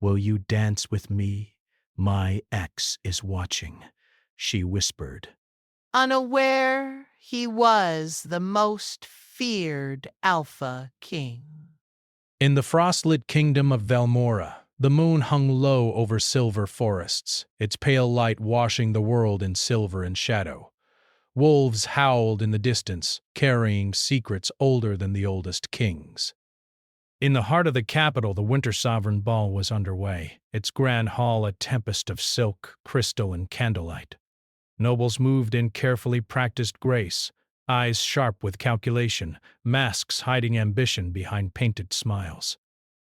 Will you dance with me? My ex is watching, she whispered. Unaware he was the most feared Alpha King. In the frost-lit kingdom of Velmora, the moon hung low over silver forests, its pale light washing the world in silver and shadow. Wolves howled in the distance, carrying secrets older than the oldest kings. In the heart of the capital, the Winter Sovereign Ball was underway, its grand hall a tempest of silk, crystal, and candlelight. Nobles moved in carefully practiced grace, eyes sharp with calculation, masks hiding ambition behind painted smiles.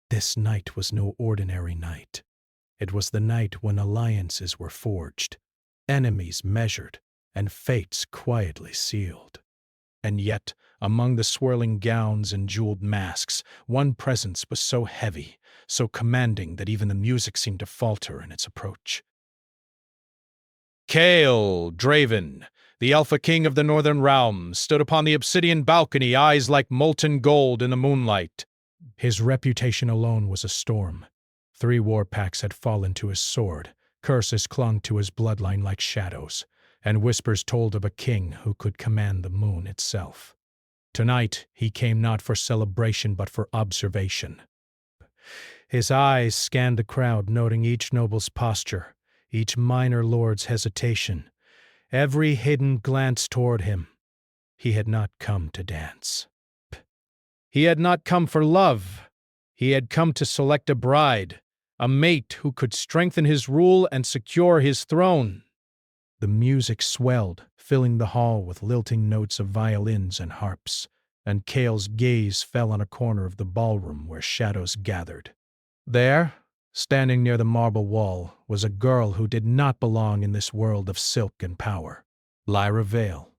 This night was no ordinary night. It was the night when alliances were forged, enemies measured, and fates quietly sealed. And yet, among the swirling gowns and jeweled masks, one presence was so heavy, so commanding that even the music seemed to falter in its approach. Kale Draven, the Alpha King of the Northern Realms, stood upon the obsidian balcony, eyes like molten gold in the moonlight. His reputation alone was a storm. 3 war packs had fallen to his sword, curses clung to his bloodline like shadows, and whispers told of a king who could command the moon itself. Tonight he came not for celebration but for observation. His eyes scanned the crowd, noting each noble's posture, each minor lord's hesitation, every hidden glance toward him. He had not come to dance. He had not come for love. He had come to select a bride, a mate who could strengthen his rule and secure his throne. The music swelled, filling the hall with lilting notes of violins and harps, and Kale's gaze fell on a corner of the ballroom where shadows gathered. There, standing near the marble wall, was a girl who did not belong in this world of silk and power. Lyra Vale.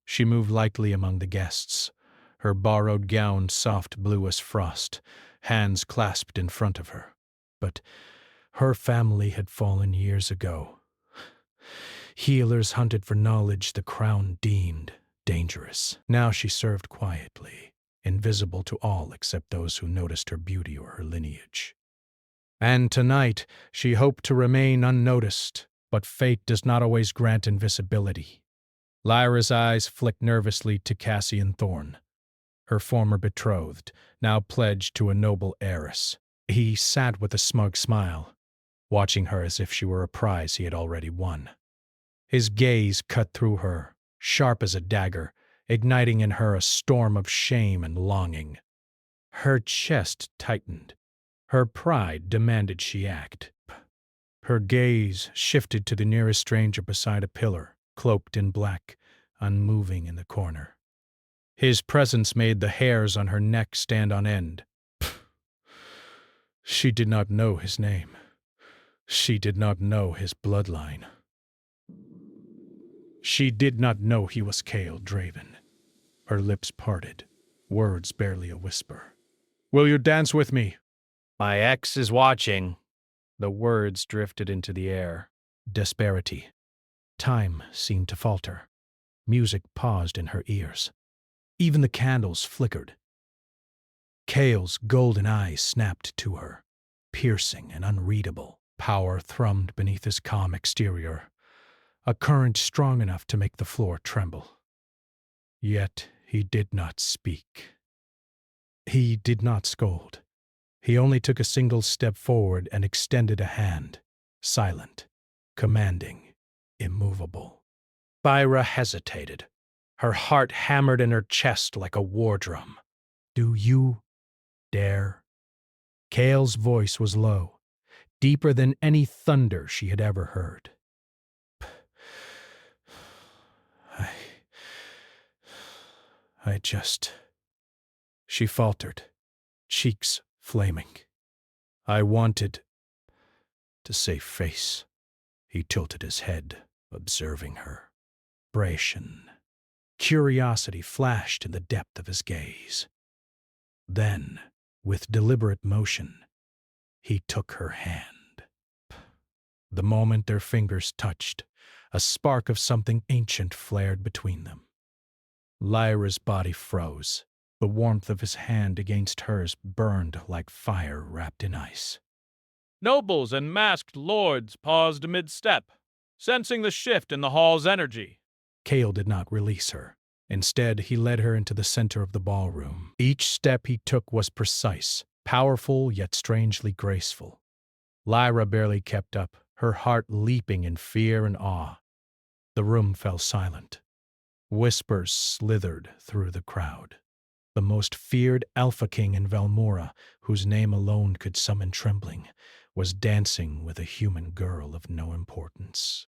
She moved lightly among the guests, her borrowed gown soft blue as frost, hands clasped in front of her. But her family had fallen years ago. Healers hunted for knowledge the crown deemed dangerous. Now she served quietly, invisible to all except those who noticed her beauty or her lineage. And tonight she hoped to remain unnoticed, but fate does not always grant invisibility. Lyra's eyes flicked nervously to Cassian Thorne, her former betrothed, now pledged to a noble heiress. He sat with a smug smile, watching her as if she were a prize he had already won. His gaze cut through her, sharp as a dagger, igniting in her a storm of shame and longing. Her chest tightened. Her pride demanded she act. Her gaze shifted to the nearest stranger beside a pillar, cloaked in black, unmoving in the corner. His presence made the hairs on her neck stand on end. She did not know his name. She did not know his bloodline. She did not know he was Kale Draven. Her lips parted, words barely a whisper. "Will you dance with me?" My ex is watching. The words drifted into the air. Disparity. Time seemed to falter. Music paused in her ears. Even the candles flickered. Kale's golden eyes snapped to her, piercing and unreadable. Power thrummed beneath his calm exterior, a current strong enough to make the floor tremble. Yet he did not speak. He did not scold. He only took a single step forward and extended a hand, silent, commanding, immovable. Lyra hesitated. Her heart hammered in her chest like a war drum. "Do you dare?" Kale's voice was low, deeper than any thunder she had ever heard. I just... She faltered, cheeks flaming. "I wanted to save face." He tilted his head, observing her. Bration. Curiosity flashed in the depth of his gaze. Then, with deliberate motion, he took her hand. The moment their fingers touched, a spark of something ancient flared between them. Lyra's body froze. The warmth of his hand against hers burned like fire wrapped in ice. Nobles and masked lords paused mid-step, sensing the shift in the hall's energy. Kale did not release her. Instead, he led her into the center of the ballroom. Each step he took was precise, powerful yet strangely graceful. Lyra barely kept up, her heart leaping in fear and awe. The room fell silent. Whispers slithered through the crowd. The most feared Alpha King in Valmora, whose name alone could summon trembling, was dancing with a human girl of no importance.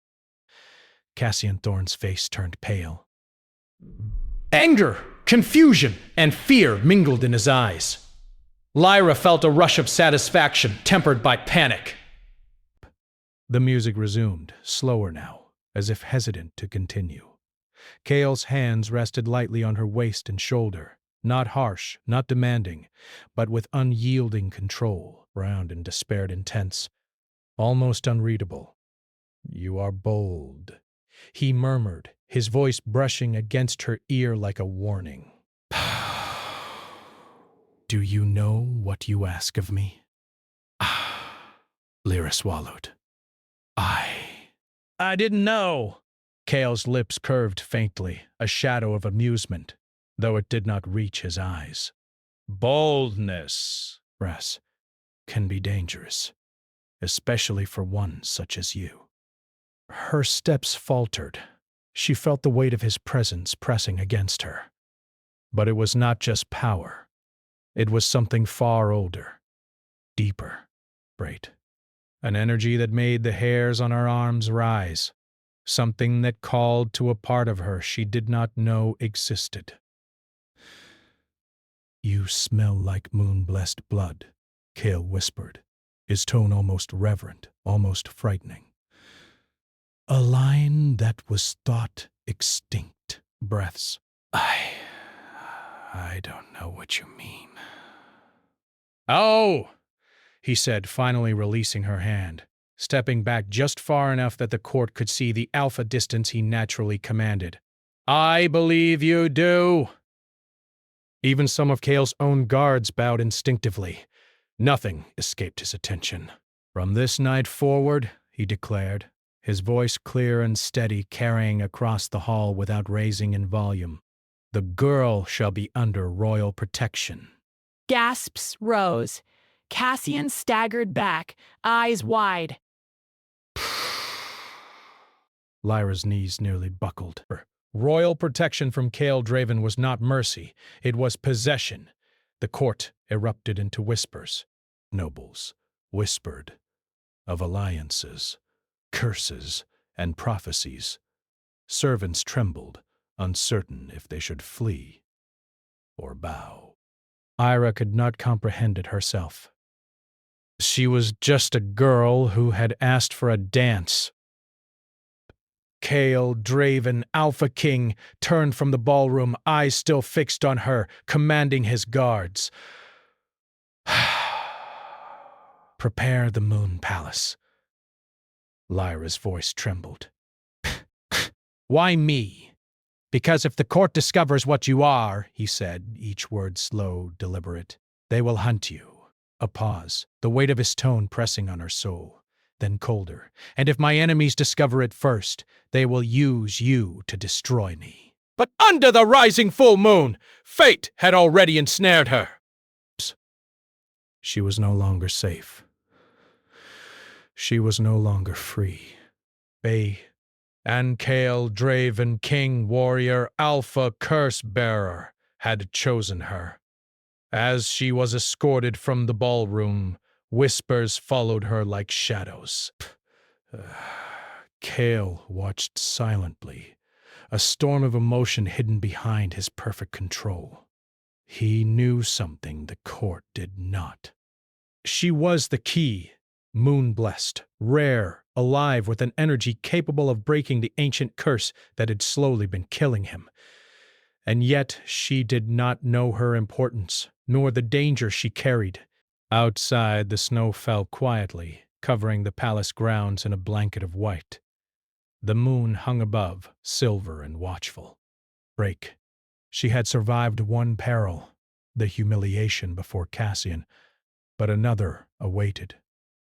Cassian Thorne's face turned pale. Anger, confusion, and fear mingled in his eyes. Lyra felt a rush of satisfaction tempered by panic. The music resumed, slower now, as if hesitant to continue. Kale's hands rested lightly on her waist and shoulder, not harsh, not demanding, but with unyielding control, round and despaired intense, almost unreadable. "You are bold," he murmured, his voice brushing against her ear like a warning. "Do you know what you ask of me?" Lyra swallowed. I didn't know." Kale's lips curved faintly, a shadow of amusement, though it did not reach his eyes. "Boldness," Brass, "can be dangerous, especially for one such as you." Her steps faltered. She felt the weight of his presence pressing against her. But it was not just power. It was something far older, deeper, great. An energy that made the hairs on her arms rise. Something that called to a part of her she did not know existed. "You smell like moon-blessed blood," Kale whispered, his tone almost reverent, almost frightening. "A line that was thought extinct." Breaths. I don't know what you mean." "Oh!" he said, finally releasing her hand, stepping back just far enough that the court could see the alpha distance he naturally commanded. "I believe you do." Even some of Kale's own guards bowed instinctively. Nothing escaped his attention. "From this night forward," he declared, his voice clear and steady, carrying across the hall without raising in volume, "the girl shall be under royal protection." Gasps rose. Cassian staggered back, eyes wide. Lyra's knees nearly buckled. Royal protection from Kale Draven was not mercy, it was possession. The court erupted into whispers. Nobles whispered of alliances, curses, and prophecies. Servants trembled, uncertain if they should flee or bow. Ira could not comprehend it herself. She was just a girl who had asked for a dance. Kale Draven, Alpha King, turned from the ballroom, eyes still fixed on her, commanding his guards. "Prepare the Moon Palace." Lyra's voice trembled. "Why me?" "Because if the court discovers what you are," he said, each word slow, deliberate, "they will hunt you." A pause, the weight of his tone pressing on her soul, then colder. "And if my enemies discover it first, they will use you to destroy me." But under the rising full moon, fate had already ensnared her. She was no longer safe. She was no longer free. And Kale Draven, King, Warrior, Alpha, Curse-Bearer, had chosen her. As she was escorted from the ballroom, whispers followed her like shadows. Kale watched silently, a storm of emotion hidden behind his perfect control. He knew something the court did not. She was the key, moon-blessed, rare, alive with an energy capable of breaking the ancient curse that had slowly been killing him. And yet she did not know her importance, nor the danger she carried. Outside, the snow fell quietly, covering the palace grounds in a blanket of white. The moon hung above, silver and watchful. She had survived one peril, the humiliation before Cassian, but another awaited.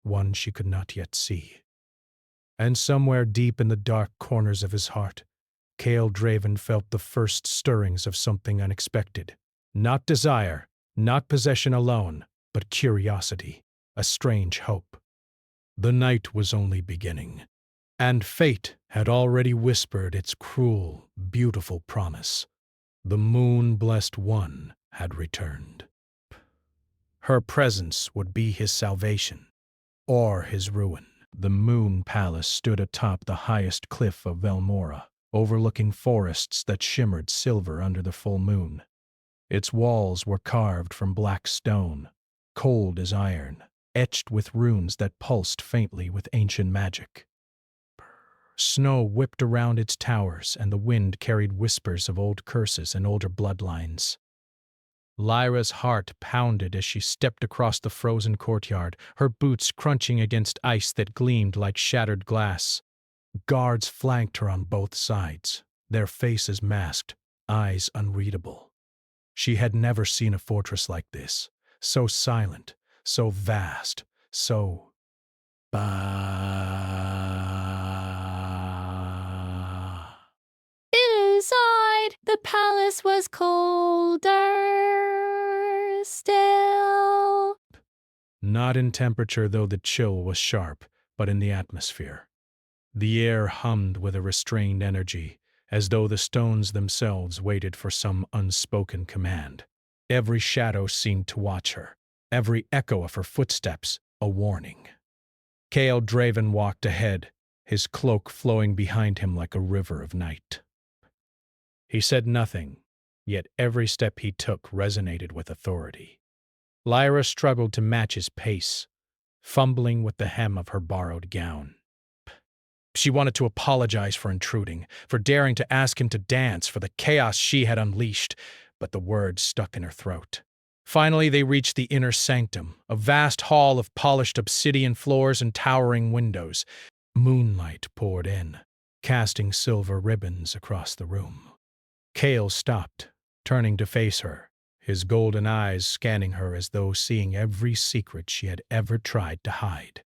one she could not yet see. And somewhere deep in the dark corners of his heart, Cale Draven felt the first stirrings of something unexpected. Not desire, not possession alone, but curiosity, a strange hope. The night was only beginning, and fate had already whispered its cruel, beautiful promise. The moon-blessed one had returned. Her presence would be his salvation, or his ruin. The Moon Palace stood atop the highest cliff of Velmora, overlooking forests that shimmered silver under the full moon. Its walls were carved from black stone, cold as iron, etched with runes that pulsed faintly with ancient magic. Snow whipped around its towers, and the wind carried whispers of old curses and older bloodlines. Lyra's heart pounded as she stepped across the frozen courtyard, her boots crunching against ice that gleamed like shattered glass. Guards flanked her on both sides, their faces masked, eyes unreadable. She had never seen a fortress like this, so silent, so vast, so... Inside, the palace was colder still. Not in temperature, though the chill was sharp, but in the atmosphere. The air hummed with a restrained energy, as though the stones themselves waited for some unspoken command. Every shadow seemed to watch her, every echo of her footsteps a warning. Cale Draven walked ahead, his cloak flowing behind him like a river of night. He said nothing, yet every step he took resonated with authority. Lyra struggled to match his pace, fumbling with the hem of her borrowed gown. She wanted to apologize for intruding, for daring to ask him to dance, for the chaos she had unleashed, but the words stuck in her throat. Finally, they reached the inner sanctum, a vast hall of polished obsidian floors and towering windows. Moonlight poured in, casting silver ribbons across the room. Cale stopped, turning to face her, his golden eyes scanning her as though seeing every secret she had ever tried to hide.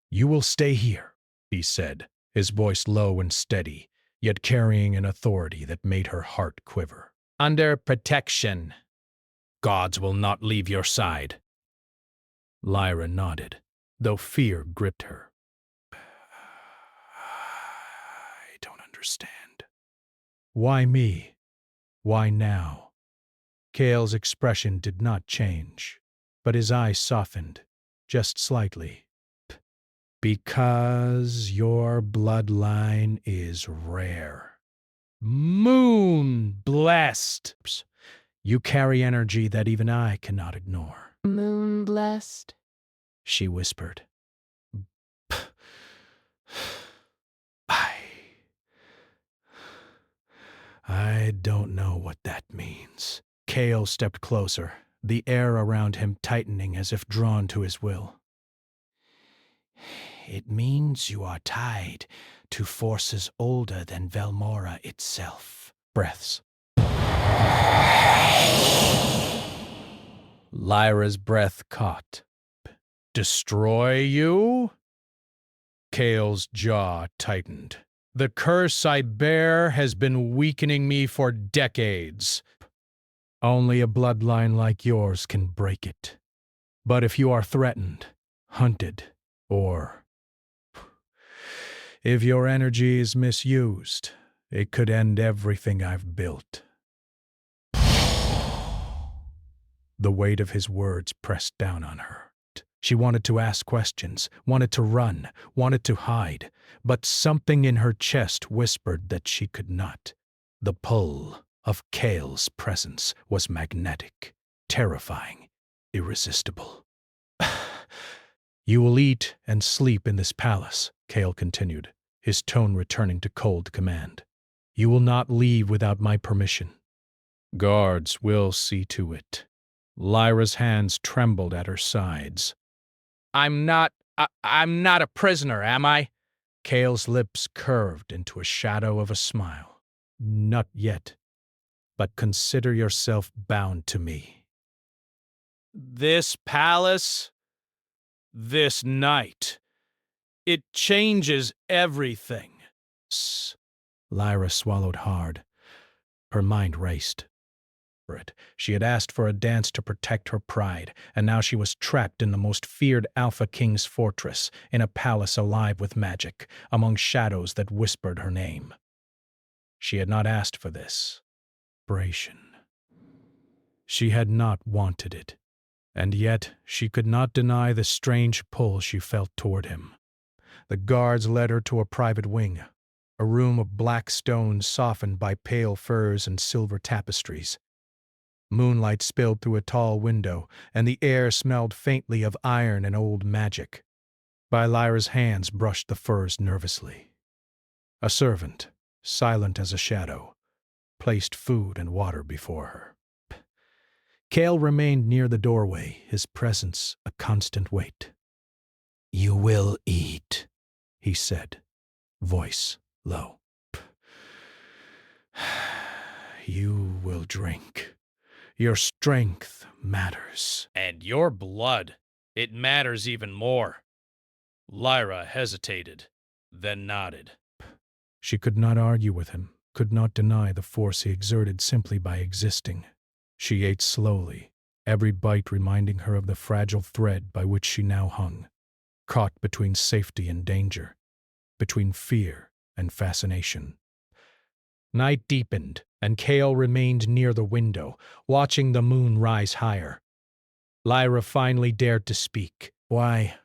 "You will stay here," he said, his voice low and steady, yet carrying an authority that made her heart quiver. "Under protection. Gods will not leave your side." Lyra nodded, though fear gripped her. "I don't understand." "Why me? Why now?" Cale's expression did not change, but his eyes softened, just slightly. "Because your bloodline is rare. Moon-blessed. You carry energy that even I cannot ignore." Moon blessed. She whispered. I don't know what that means." Cale stepped closer, the air around him tightening as if drawn to his will. "It means you are tied to forces older than Velmora itself." Breaths. Lyra's breath caught. "Destroy you?" Cale's jaw tightened. "The curse I bear has been weakening me for decades. Only a bloodline like yours can break it. But if you are threatened, hunted, or if your energy is misused, it could end everything I've built." The weight of his words pressed down on her. She wanted to ask questions, wanted to run, wanted to hide, but something in her chest whispered that she could not. The pull of Cale's presence was magnetic, terrifying, irresistible. "You will eat and sleep in this palace," Cale continued, his tone returning to cold command. "You will not leave without my permission. Guards will see to it." Lyra's hands trembled at her sides. I'm not a prisoner, am I?" Cale's lips curved into a shadow of a smile. "Not yet, but consider yourself bound to me." "This palace? This night. It changes everything. Lyra swallowed hard. Her mind raced. She had asked for a dance to protect her pride, and now she was trapped in the most feared Alpha King's fortress, in a palace alive with magic, among shadows that whispered her name. She had not asked for this. She had not wanted it, and yet she could not deny the strange pull she felt toward him. The guards led her to a private wing, a room of black stone softened by pale furs and silver tapestries. Moonlight spilled through a tall window, and the air smelled faintly of iron and old magic. Lyra's hands brushed the furs nervously. A servant, silent as a shadow, placed food and water before her. Cale remained near the doorway, his presence a constant weight. "You will eat," he said, voice low. "You will drink. Your strength matters." "And your blood. It matters even more." Lyra hesitated, then nodded. She could not argue with him, could not deny the force he exerted simply by existing. She ate slowly, every bite reminding her of the fragile thread by which she now hung, caught between safety and danger, between fear and fascination. Night deepened, and Cale remained near the window, watching the moon rise higher. Lyra finally dared to speak. Why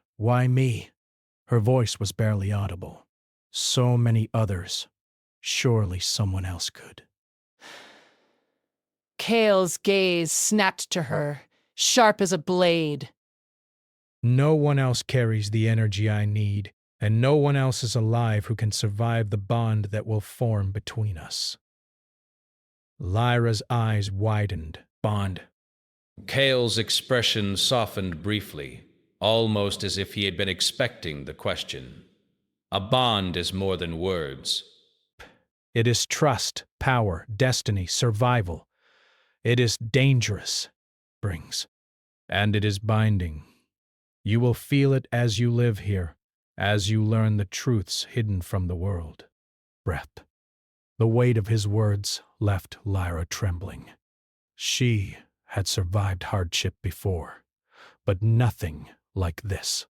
me? Her voice was barely audible. So many others. Surely someone else could. Cale's gaze snapped to her, sharp as a blade. No one else carries the energy I need, and no one else is alive who can survive the bond that will form between us. Lyra's eyes widened. Bond. Cale's expression softened briefly, almost as if he had been expecting the question. A bond is more than words. It is trust, power, destiny, survival. It is dangerous, brings, and it is binding. You will feel it as you live here, as you learn the truths hidden from the world. Breath. The weight of his words left Lyra trembling. She had survived hardship before, but nothing like this.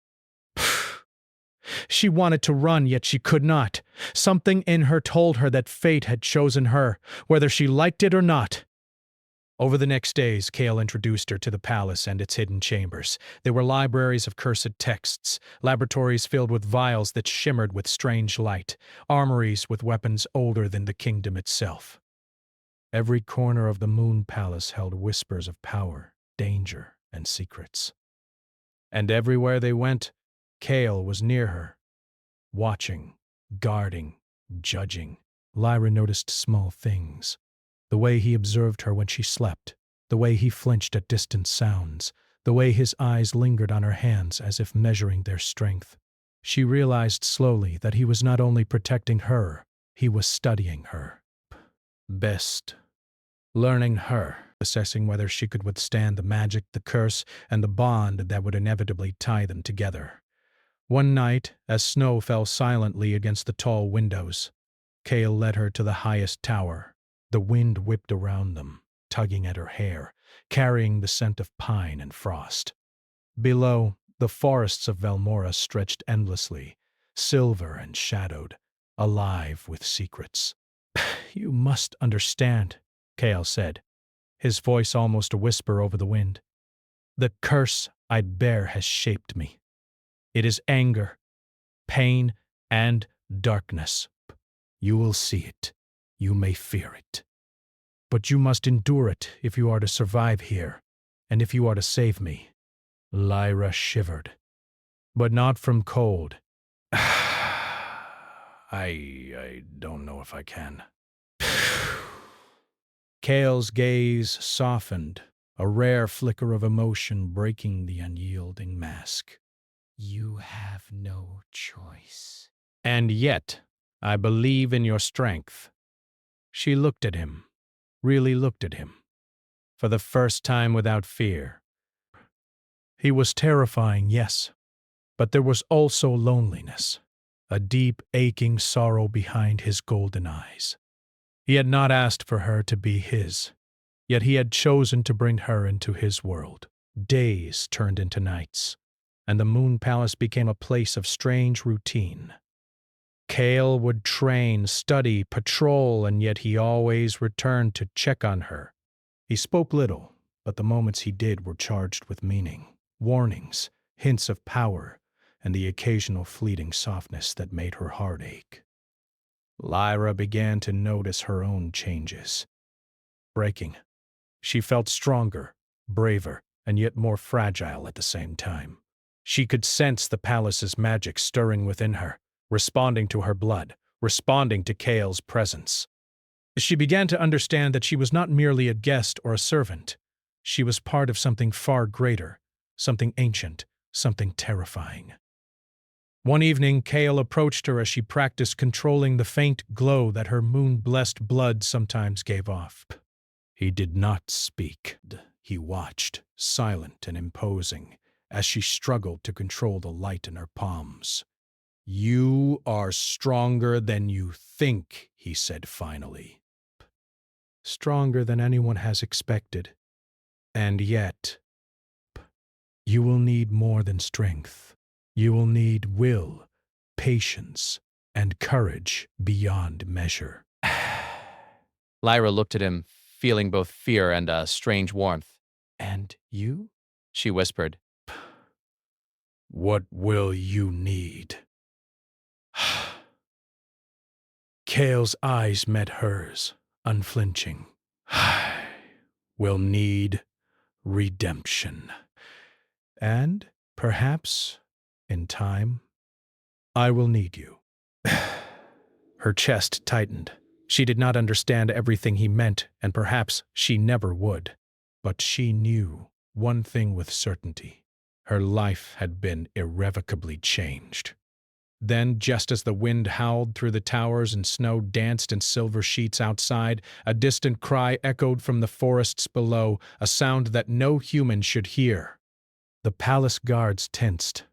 She wanted to run, yet she could not. Something in her told her that fate had chosen her, whether she liked it or not. Over the next days, Cale introduced her to the palace and its hidden chambers. They were libraries of cursed texts, laboratories filled with vials that shimmered with strange light, armories with weapons older than the kingdom itself. Every corner of the Moon Palace held whispers of power, danger, and secrets. And everywhere they went, Cale was near her, watching, guarding, judging. Lyra noticed small things. The way he observed her when she slept, the way he flinched at distant sounds, the way his eyes lingered on her hands as if measuring their strength. She realized slowly that he was not only protecting her, he was studying her. Best. Learning her, assessing whether she could withstand the magic, the curse, and the bond that would inevitably tie them together. One night, as snow fell silently against the tall windows, Cale led her to the highest tower. The wind whipped around them, tugging at her hair, carrying the scent of pine and frost. Below, the forests of Valmora stretched endlessly, silver and shadowed, alive with secrets. "You must understand," Cale said, his voice almost a whisper over the wind. "The curse I bear has shaped me. It is anger, pain, and darkness. You will see it. You may fear it. But you must endure it if you are to survive here, and if you are to save me." Lyra shivered, but not from cold. I don't know if I can. Cale's gaze softened, a rare flicker of emotion breaking the unyielding mask. "You have no choice. And yet, I believe in your strength." She looked at him, really looked at him, for the first time without fear. He was terrifying, yes, But there was also loneliness, a deep, aching sorrow behind his golden eyes. He had not asked for her to be his, yet he had chosen to bring her into his world. Days turned into nights, and the Moon Palace became a place of strange routine. Cale would train, study, patrol, and yet he always returned to check on her. He spoke little, but the moments he did were charged with meaning, warnings, hints of power, and the occasional fleeting softness that made her heart ache. Lyra began to notice her own changes. Breaking. She felt stronger, braver, and yet more fragile at the same time. She could sense the palace's magic stirring within her, responding to her blood, responding to Cale's presence. She began to understand that she was not merely a guest or a servant. She was part of something far greater, something ancient, something terrifying. One evening, Cale approached her as she practiced controlling the faint glow that her moon-blessed blood sometimes gave off. He did not speak. He watched, silent and imposing, as she struggled to control the light in her palms. "You are stronger than you think," he said finally. "Stronger than anyone has expected. And yet, you will need more than strength. You will need will, patience, and courage beyond measure." Lyra looked at him, feeling both fear and a strange warmth. "And you?" She whispered. "What will you need?" Cale's eyes met hers, unflinching. "Will need redemption. And, perhaps, in time, I will need you." Her chest tightened. She did not understand everything he meant, and perhaps she never would. But she knew one thing with certainty. Her life had been irrevocably changed. Then, just as the wind howled through the towers and snow danced in silver sheets outside, a distant cry echoed from the forests below, a sound that no human should hear. The palace guards tensed.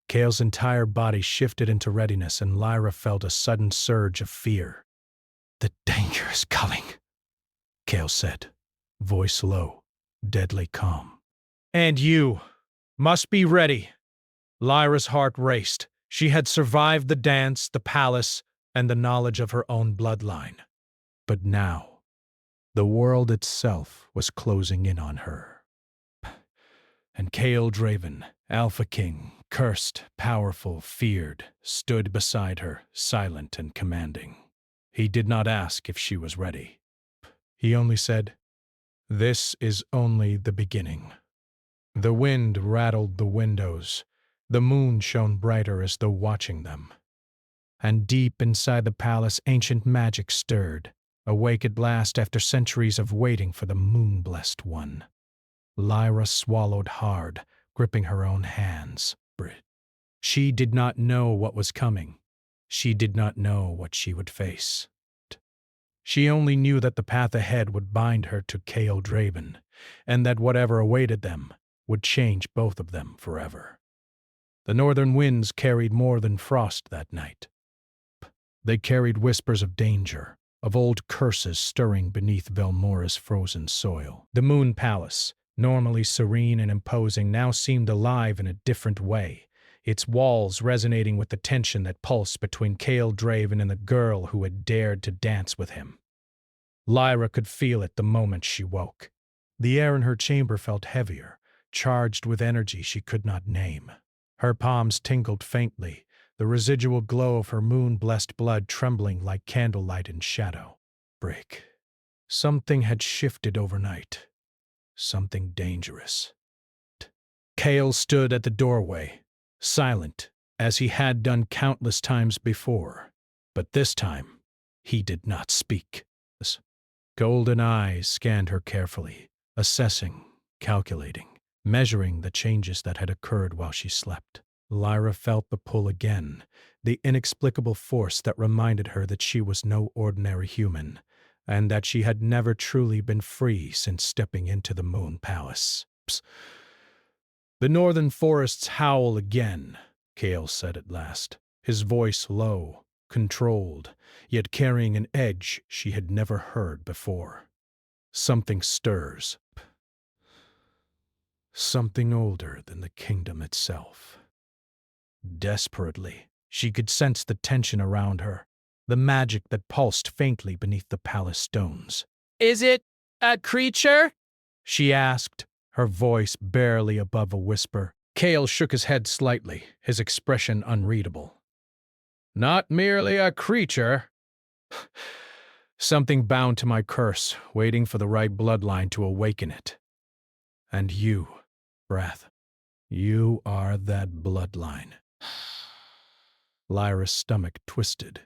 Cale's entire body shifted into readiness, and Lyra felt a sudden surge of fear. "The danger is coming," Cale said, voice low, deadly calm. "And you must be ready." Lyra's heart raced. She had survived the dance, the palace, and the knowledge of her own bloodline. But now, the world itself was closing in on her. And Cale Draven, Alpha King, cursed, powerful, feared, stood beside her, silent and commanding. He did not ask if she was ready. He only said, "This is only the beginning." The wind rattled the windows. The moon shone brighter as though watching them. And deep inside the palace, ancient magic stirred, awake at last after centuries of waiting for the moon-blessed one. Lyra swallowed hard, gripping her own hands. She did not know what was coming. She did not know what she would face. She only knew that the path ahead would bind her to Cale Draven, and that whatever awaited them would change both of them forever. The northern winds carried more than frost that night. They carried whispers of danger, of old curses stirring beneath Velmora's frozen soil. The Moon Palace, normally serene and imposing, now seemed alive in a different way, its walls resonating with the tension that pulsed between Cale Draven and the girl who had dared to dance with him. Lyra could feel it the moment she woke. The air in her chamber felt heavier, charged with energy she could not name. Her palms tingled faintly, the residual glow of her moon-blessed blood trembling like candlelight in shadow. Break. Something had shifted overnight. Something dangerous. Cale stood at the doorway, silent, as he had done countless times before. But this time, he did not speak. His golden eyes scanned her carefully, assessing, calculating, measuring the changes that had occurred while she slept. Lyra felt the pull again, the inexplicable force that reminded her that she was no ordinary human, and that she had never truly been free since stepping into the Moon Palace. The northern forests howl again, Kale said at last, his voice low, controlled, yet carrying an edge she had never heard before. Something stirs. Something older than the kingdom itself. Desperately, she could sense the tension around her, the magic that pulsed faintly beneath the palace stones. Is it a creature? She asked, her voice barely above a whisper. Kale shook his head slightly, his expression unreadable. Not merely a creature. Something bound to my curse, waiting for the right bloodline to awaken it. And you, Breath, you are that bloodline. Lyra's stomach twisted.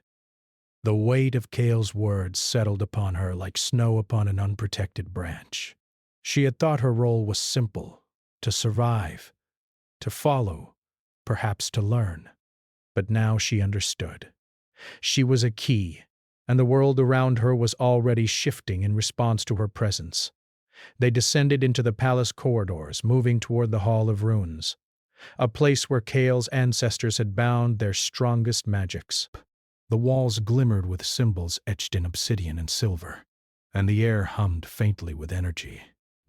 The weight of Kale's words settled upon her like snow upon an unprotected branch. She had thought her role was simple, to survive, to follow, perhaps to learn. But now she understood. She was a key, and the world around her was already shifting in response to her presence. They descended into the palace corridors, moving toward the Hall of Runes, a place where Kale's ancestors had bound their strongest magics. The walls glimmered with symbols etched in obsidian and silver, and the air hummed faintly with energy.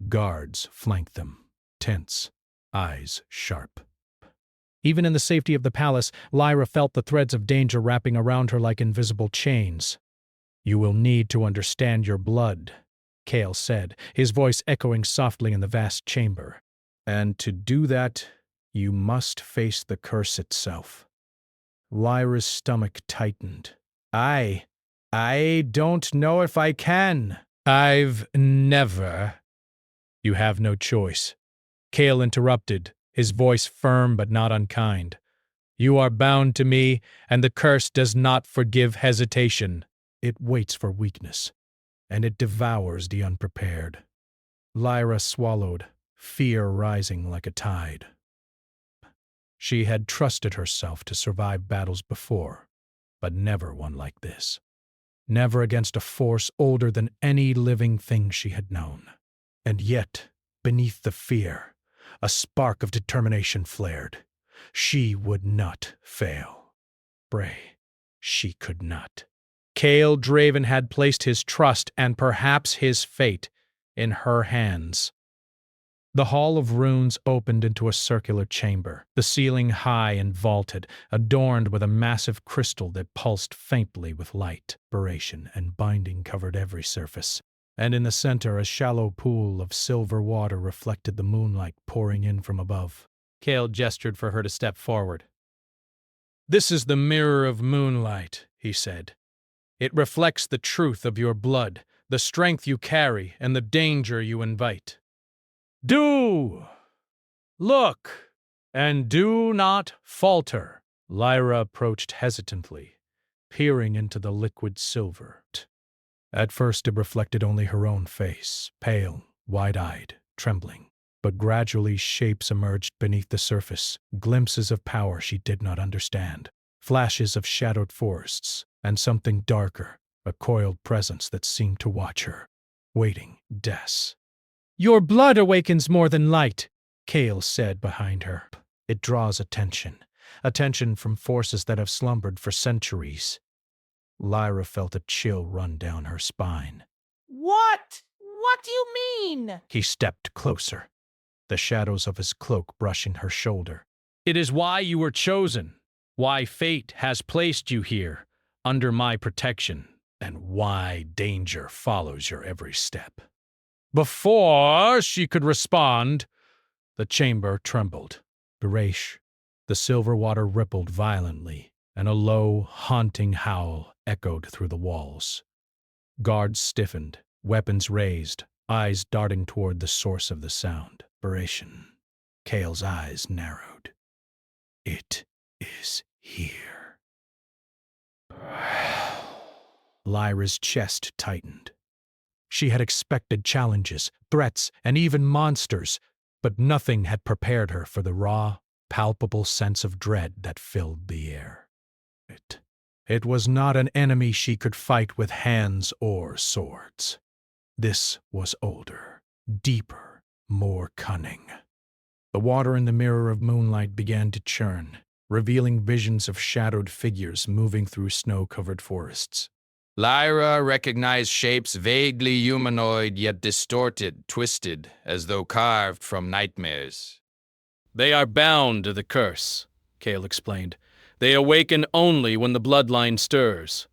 Guards flanked them, tense, eyes sharp. Even in the safety of the palace, Lyra felt the threads of danger wrapping around her like invisible chains. You will need to understand your blood, Kale said, his voice echoing softly in the vast chamber. And to do that, you must face the curse itself. Lyra's stomach tightened. I don't know if I can. I've never. You have no choice. Kale interrupted, his voice firm but not unkind. You are bound to me, and the curse does not forgive hesitation. It waits for weakness, and it devours the unprepared. Lyra swallowed, fear rising like a tide. She had trusted herself to survive battles before, but never one like this. Never against a force older than any living thing she had known. And yet, beneath the fear, a spark of determination flared. She would not fail. Bray, she could not. Kale Draven had placed his trust and perhaps his fate in her hands. The Hall of Runes opened into a circular chamber, the ceiling high and vaulted, adorned with a massive crystal that pulsed faintly with light. Aberration and binding covered every surface, and in the center a shallow pool of silver water reflected the moonlight pouring in from above. Kale gestured for her to step forward. This is the mirror of moonlight, he said. It reflects the truth of your blood, the strength you carry, and the danger you invite. Do! Look! And do not falter. Lyra approached hesitantly, peering into the liquid silver. At first it reflected only her own face, pale, wide-eyed, trembling. But gradually shapes emerged beneath the surface, glimpses of power she did not understand, flashes of shadowed forests, and something darker, a coiled presence that seemed to watch her, waiting, death. Your blood awakens more than light, Kale said behind her. It draws attention from forces that have slumbered for centuries. Lyra felt a chill run down her spine. What? What do you mean? He stepped closer, the shadows of his cloak brushing her shoulder. It is why you were chosen, why fate has placed you here, under my protection, and why danger follows your every step. Before she could respond, the chamber trembled. Barash, the silver water rippled violently, and a low, haunting howl echoed through the walls. Guards stiffened, weapons raised, eyes darting toward the source of the sound. Baration. Kale's eyes narrowed. It is here. Lyra's chest tightened. She had expected challenges, threats, and even monsters, but nothing had prepared her for the raw, palpable sense of dread that filled the air. It was not an enemy she could fight with hands or swords. This was older, deeper, more cunning. The water in the mirror of moonlight began to churn, revealing visions of shadowed figures moving through snow-covered forests. Lyra recognized shapes vaguely humanoid yet distorted, twisted, as though carved from nightmares. They are bound to the curse, Kale explained. They awaken only when the bloodline stirs.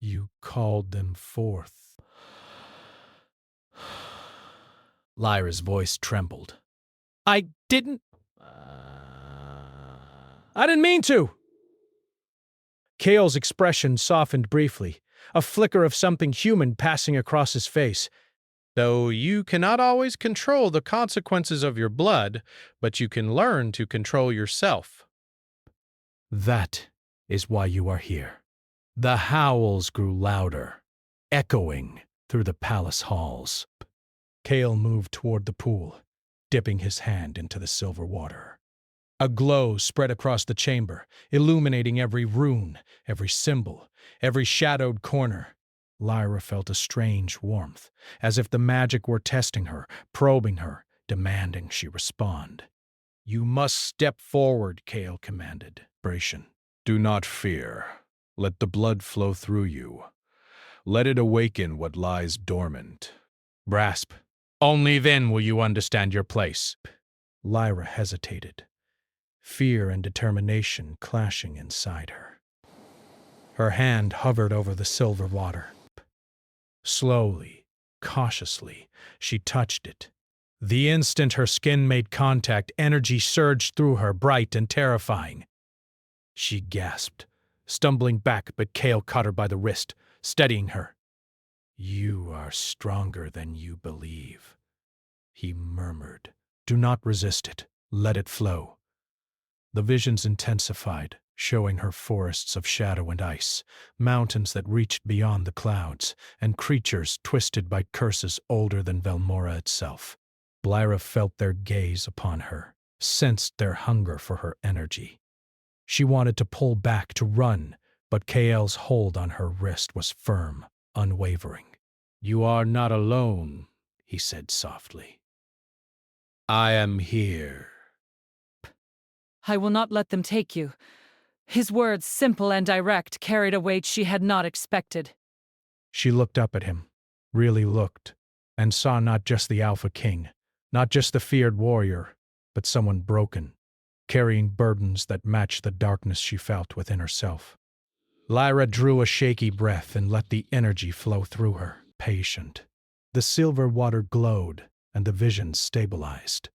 You called them forth. Lyra's voice trembled. I didn't mean to. Kale's expression softened briefly, a flicker of something human passing across his face. Though you cannot always control the consequences of your blood, but you can learn to control yourself. That is why you are here. The howls grew louder, echoing through the palace halls. Kale moved toward the pool, dipping his hand into the silver water. A glow spread across the chamber, illuminating every rune, every symbol, every shadowed corner. Lyra felt a strange warmth, as if the magic were testing her, probing her, demanding she respond. You must step forward, Kale commanded. Bration. Do not fear. Let the blood flow through you. Let it awaken what lies dormant. Brasp. Only then will you understand your place. Lyra hesitated, fear and determination clashing inside her. Her hand hovered over the silver water. Slowly, cautiously, she touched it. The instant her skin made contact, energy surged through her, bright and terrifying. She gasped, stumbling back, but Kale caught her by the wrist, steadying her. You are stronger than you believe, he murmured. Do not resist it. Let it flow. The visions intensified, showing her forests of shadow and ice, mountains that reached beyond the clouds, and creatures twisted by curses older than Velmora itself. Lyra felt their gaze upon her, sensed their hunger for her energy. She wanted to pull back, to run, but Kale's hold on her wrist was firm, unwavering. You are not alone, he said softly. I am here. I will not let them take you. His words, simple and direct, carried a weight she had not expected. She looked up at him, really looked, and saw not just the Alpha King, not just the feared warrior, but someone broken, carrying burdens that matched the darkness she felt within herself. Lyra drew a shaky breath and let the energy flow through her, patient. The silver water glowed, and the vision stabilized,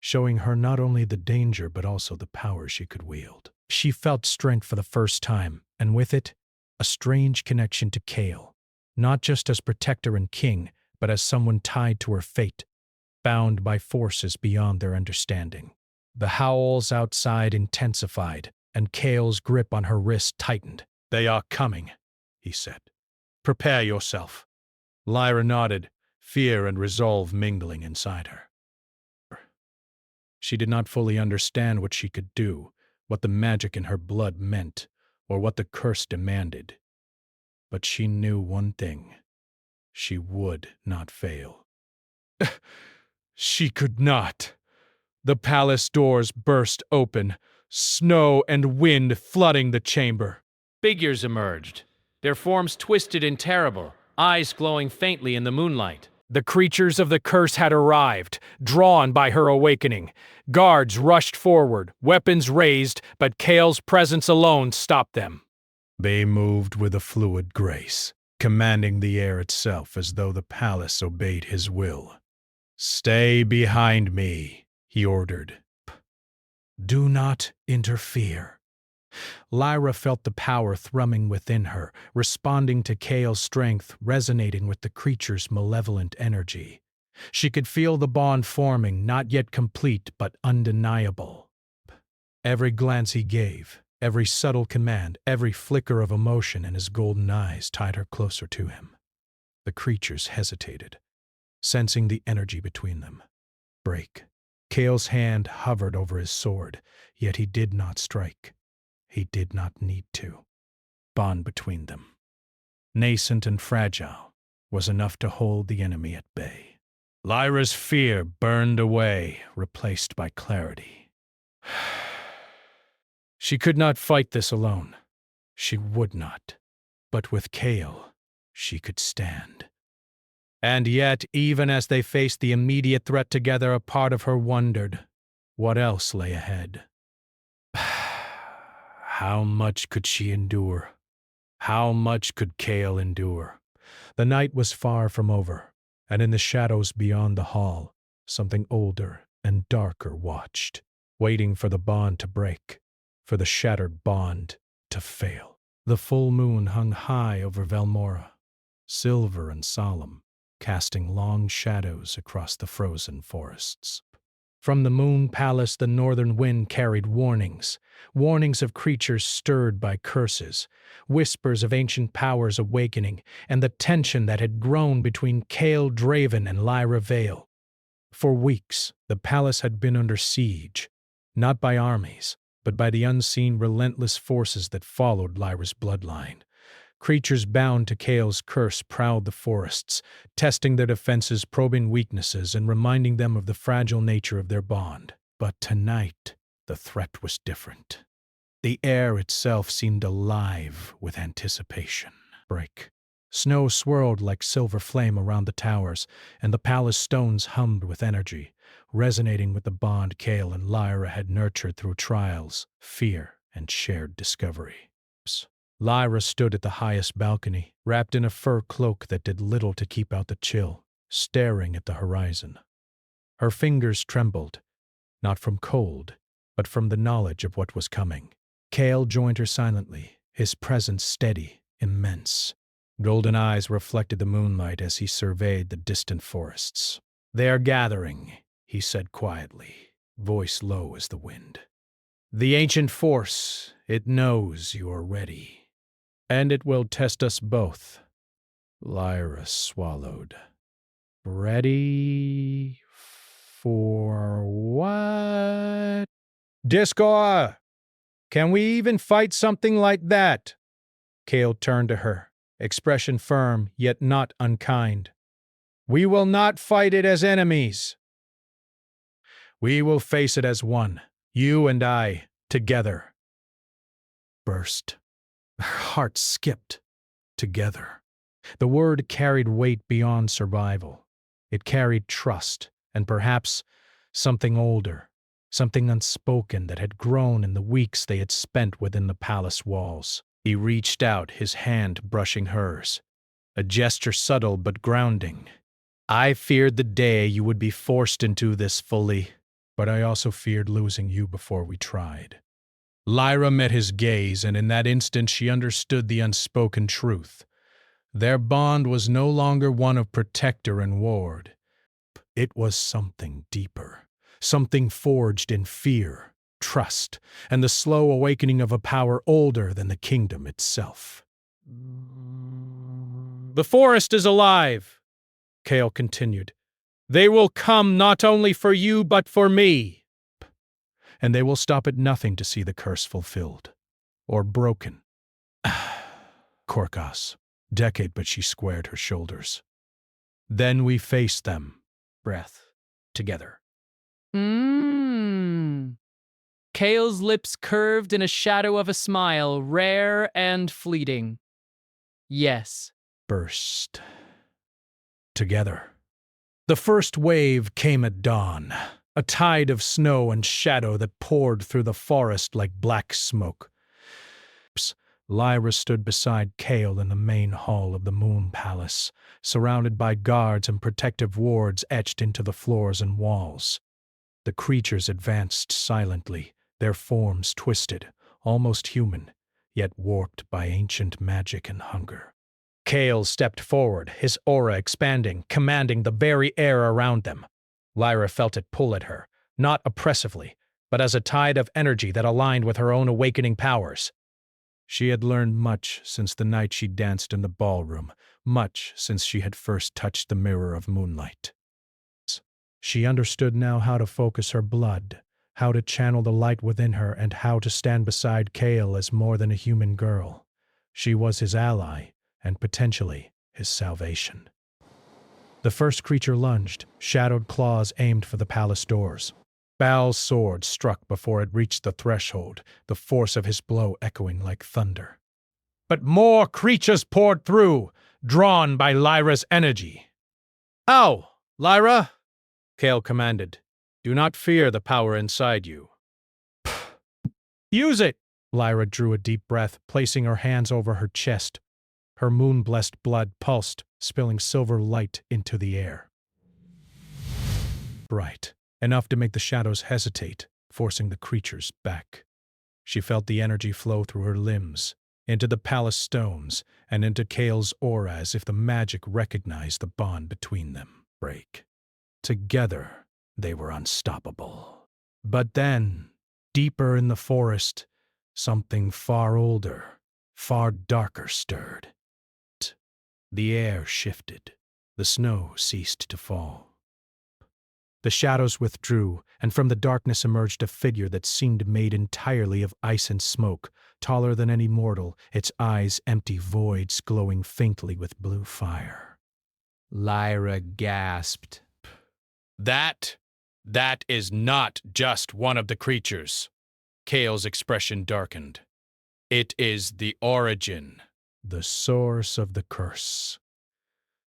showing her not only the danger but also the power she could wield. She felt strength for the first time, and with it, a strange connection to Kale, not just as protector and king, but as someone tied to her fate, bound by forces beyond their understanding. The howls outside intensified, and Kale's grip on her wrist tightened. They are coming, he said. Prepare yourself. Lyra nodded, fear and resolve mingling inside her. She did not fully understand what she could do, what the magic in her blood meant, or what the curse demanded. But she knew one thing. She would not fail. She could not. The palace doors burst open, snow and wind flooding the chamber. Figures emerged, their forms twisted and terrible, eyes glowing faintly in the moonlight. The creatures of the curse had arrived, drawn by her awakening. Guards rushed forward, weapons raised, but Kale's presence alone stopped them. They moved with a fluid grace, commanding the air itself as though the palace obeyed his will. Stay behind me, he ordered. Do not interfere. Lyra felt the power thrumming within her, responding to Kale's strength, resonating with the creature's malevolent energy. She could feel the bond forming, not yet complete, but undeniable. Every glance he gave, every subtle command, every flicker of emotion in his golden eyes tied her closer to him. The creatures hesitated, sensing the energy between them. Break. Kale's hand hovered over his sword, yet he did not strike. He did not need to. Bond between them, nascent and fragile, was enough to hold the enemy at bay. Lyra's fear burned away, replaced by clarity. She could not fight this alone. She would not. But with Kale, she could stand. And yet, even as they faced the immediate threat together, a part of her wondered what else lay ahead. How much could she endure? How much could Kale endure? The night was far from over, and in the shadows beyond the hall, something older and darker watched, waiting for the bond to break, for the shattered bond to fail. The full moon hung high over Velmora, silver and solemn, casting long shadows across the frozen forests. From the moon palace the northern wind carried warnings of creatures stirred by curses, whispers of ancient powers awakening, and the tension that had grown between Kale Draven and Lyra Vale. For weeks, the palace had been under siege, not by armies, but by the unseen relentless forces that followed Lyra's bloodline. Creatures bound to Kale's curse prowled the forests, testing their defenses, probing weaknesses, and reminding them of the fragile nature of their bond. But tonight, the threat was different. The air itself seemed alive with anticipation. Break. Snow swirled like silver flame around the towers, and the palace stones hummed with energy, resonating with the bond Kale and Lyra had nurtured through trials, fear, and shared discovery. Lyra stood at the highest balcony, wrapped in a fur cloak that did little to keep out the chill, staring at the horizon. Her fingers trembled, not from cold, but from the knowledge of what was coming. Kale joined her silently, his presence steady, immense. Golden eyes reflected the moonlight as he surveyed the distant forests. "They are gathering," he said quietly, voice low as the wind. "The ancient force, it knows you are ready. And it will test us both." Lyra swallowed. "Ready for what?" "Discor! Can we even fight something like that?" Kale turned to her, expression firm yet not unkind. "We will not fight it as enemies. We will face it as one, you and I, together." Burst. Her heart skipped. Together. The word carried weight beyond survival. It carried trust, and perhaps something older, something unspoken that had grown in the weeks they had spent within the palace walls. He reached out, his hand brushing hers, a gesture subtle but grounding. "I feared the day you would be forced into this fully, but I also feared losing you before we tried." Lyra met his gaze, and in that instant she understood the unspoken truth. Their bond was no longer one of protector and ward. It was something deeper, something forged in fear, trust, and the slow awakening of a power older than the kingdom itself. "The forest is alive," Kale continued. "They will come not only for you but for me. And they will stop at nothing to see the curse fulfilled. Or broken." Korkas. Decade, but she squared her shoulders. "Then we face them." Breath. Together. Kale's lips curved in a shadow of a smile, rare and fleeting. "Yes." Burst. Together. The first wave came at dawn. A tide of snow and shadow that poured through the forest like black smoke. Lyra stood beside Kale in the main hall of the Moon Palace, surrounded by guards and protective wards etched into the floors and walls. The creatures advanced silently, their forms twisted, almost human, yet warped by ancient magic and hunger. Kale stepped forward, his aura expanding, commanding the very air around them. Lyra felt it pull at her, not oppressively, but as a tide of energy that aligned with her own awakening powers. She had learned much since the night she danced in the ballroom, much since she had first touched the mirror of moonlight. She understood now how to focus her blood, how to channel the light within her, and how to stand beside Kale as more than a human girl. She was his ally, and potentially his salvation. The first creature lunged, shadowed claws aimed for the palace doors. Bal's sword struck before it reached the threshold, the force of his blow echoing like thunder. But more creatures poured through, drawn by Lyra's energy. "Ow, Lyra!" Kale commanded. "Do not fear the power inside you." "Use it!" Lyra drew a deep breath, placing her hands over her chest. Her moon-blessed blood pulsed, spilling silver light into the air. Bright, enough to make the shadows hesitate, forcing the creatures back. She felt the energy flow through her limbs, into the palace stones, and into Kale's aura as if the magic recognized the bond between them. Break. Together, they were unstoppable. But then, deeper in the forest, something far older, far darker stirred. The air shifted. The snow ceased to fall. The shadows withdrew, and from the darkness emerged a figure that seemed made entirely of ice and smoke, taller than any mortal, its eyes empty voids glowing faintly with blue fire. Lyra gasped. That is not just one of the creatures." Kale's expression darkened. "It is the origin, the source of the curse.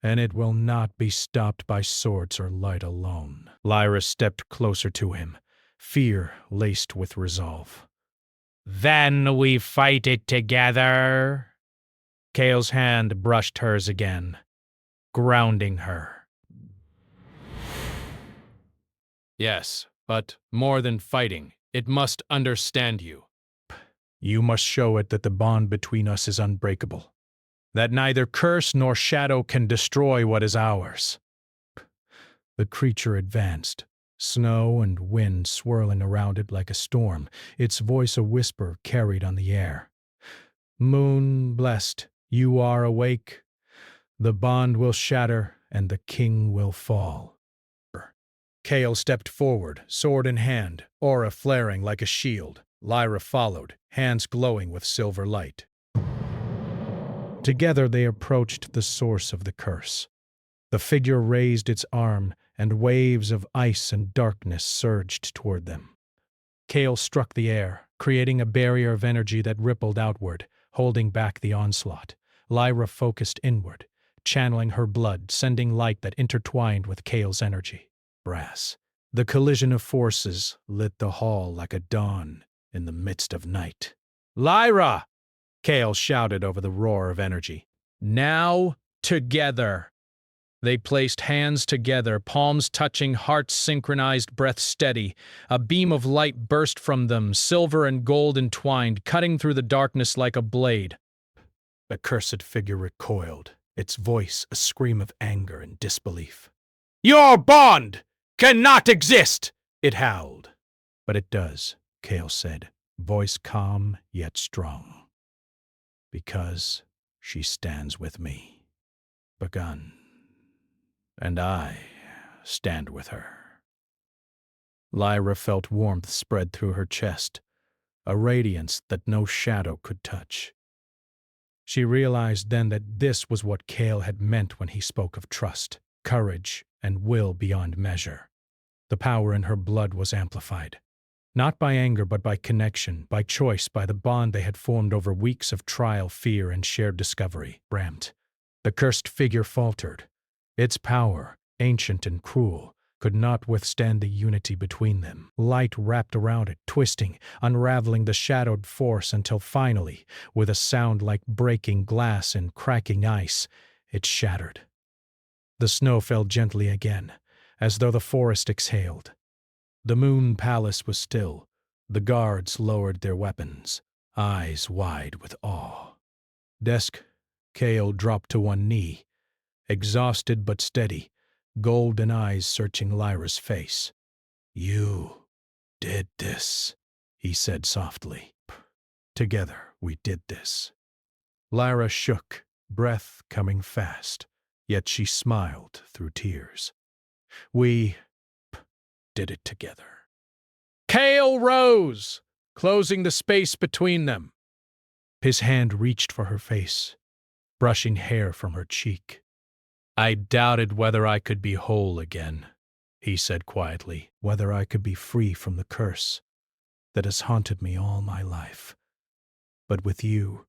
And it will not be stopped by swords or light alone." Lyra stepped closer to him, fear laced with resolve. "Then we fight it together." Kale's hand brushed hers again, grounding her. "Yes, but more than fighting, it must understand you. You must show it that the bond between us is unbreakable, that neither curse nor shadow can destroy what is ours." The creature advanced, snow and wind swirling around it like a storm, its voice a whisper carried on the air. "Moon blessed, you are awake. The bond will shatter, and the king will fall." Kale stepped forward, sword in hand, aura flaring like a shield. Lyra followed, hands glowing with silver light. Together they approached the source of the curse. The figure raised its arm, and waves of ice and darkness surged toward them. Kale struck the air, creating a barrier of energy that rippled outward, holding back the onslaught. Lyra focused inward, channeling her blood, sending light that intertwined with Kale's energy. Brass. The collision of forces lit the hall like a dawn in the midst of night. "Lyra!" Kale shouted over the roar of energy. "Now, together." They placed hands together, palms touching, hearts synchronized, breath steady. A beam of light burst from them, silver and gold entwined, cutting through the darkness like a blade. The cursed figure recoiled, its voice a scream of anger and disbelief. "Your bond cannot exist!" it howled. "But it does," Kale said, voice calm yet strong. "Because she stands with me. Begun. And I stand with her." Lyra felt warmth spread through her chest, a radiance that no shadow could touch. She realized then that this was what Kale had meant when he spoke of trust, courage, and will beyond measure. The power in her blood was amplified, not by anger but by connection, by choice, by the bond they had formed over weeks of trial, fear, and shared discovery. Ramped. The cursed figure faltered. Its power, ancient and cruel, could not withstand the unity between them. Light wrapped around it, twisting, unraveling the shadowed force until finally, with a sound like breaking glass and cracking ice, it shattered. The snow fell gently again, as though the forest exhaled. The moon palace was still. The guards lowered their weapons, eyes wide with awe. Desk, Kale dropped to one knee, exhausted but steady, golden eyes searching Lyra's face. "You did this," he said softly. "Together we did this." Lyra shook, breath coming fast, yet she smiled through tears. "We did it together." Kale rose, closing the space between them. His hand reached for her face, brushing hair from her cheek. I doubted whether I could be whole again, he said quietly, whether I could be free from the curse that has haunted me all my life. But with you,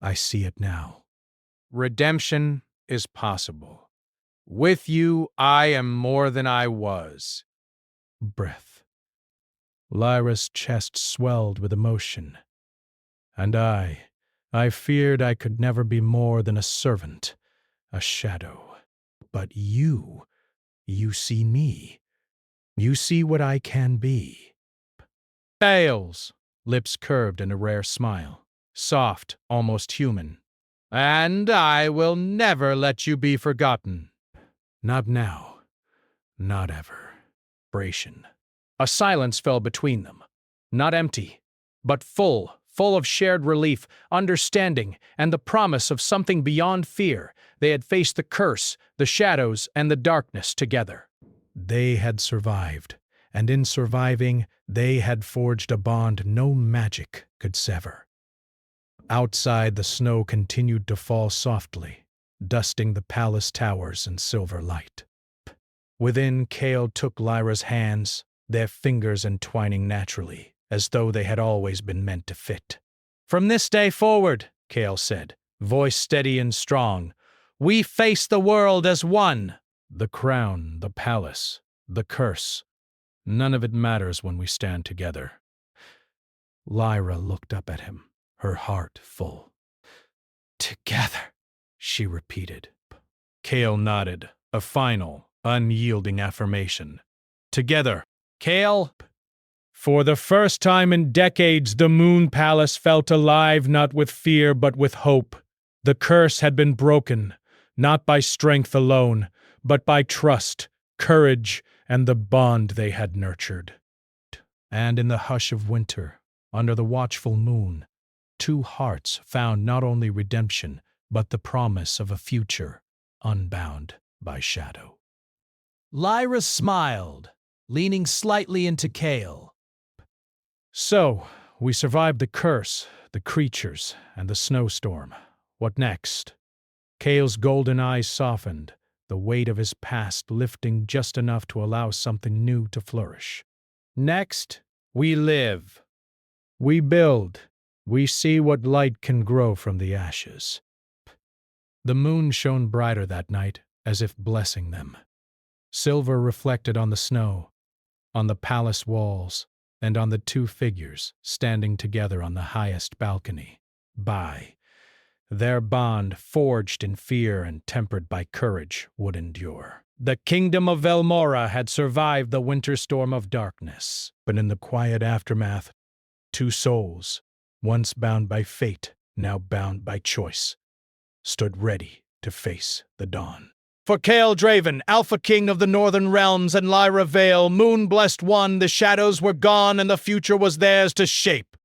I see it now. Redemption is possible. With you, I am more than I was. Breath. Lyra's chest swelled with emotion. And I feared I could never be more than a servant, a shadow. But you see me. You see what I can be. Fails, lips curved in a rare smile, soft, almost human. And I will never let you be forgotten. Not now. Not ever. Bration. A silence fell between them. Not empty, but full of shared relief, understanding, and the promise of something beyond fear. They had faced the curse, the shadows, and the darkness together. They had survived, and in surviving, they had forged a bond no magic could sever. Outside, the snow continued to fall softly, dusting the palace towers in silver light. Within, Cale took Lyra's hands, their fingers entwining naturally, as though they had always been meant to fit. From this day forward, Cale said, voice steady and strong, we face the world as one. The crown, the palace, the curse. None of it matters when we stand together. Lyra looked up at him, her heart full. Together, she repeated. Cale nodded, a final, unyielding affirmation. Together, Cale. For the first time in decades, the Moon Palace felt alive not with fear but with hope. The curse had been broken, not by strength alone, but by trust, courage, and the bond they had nurtured. And in the hush of winter, under the watchful moon, two hearts found not only redemption, but the promise of a future unbound by shadow. Lyra smiled, leaning slightly into Cale. So, we survived the curse, the creatures, and the snowstorm. What next? Cale's golden eyes softened, the weight of his past lifting just enough to allow something new to flourish. Next, we live. We build. We see what light can grow from the ashes. The moon shone brighter that night, as if blessing them. Silver reflected on the snow, on the palace walls, and on the two figures standing together on the highest balcony. Their bond, forged in fear and tempered by courage, would endure. The kingdom of Velmora had survived the winter storm of darkness, but in the quiet aftermath, two souls, once bound by fate, now bound by choice, stood ready to face the dawn. For Cale Draven, Alpha King of the Northern Realms, and Lyra Vale, Moon-blessed one, the shadows were gone and the future was theirs to shape.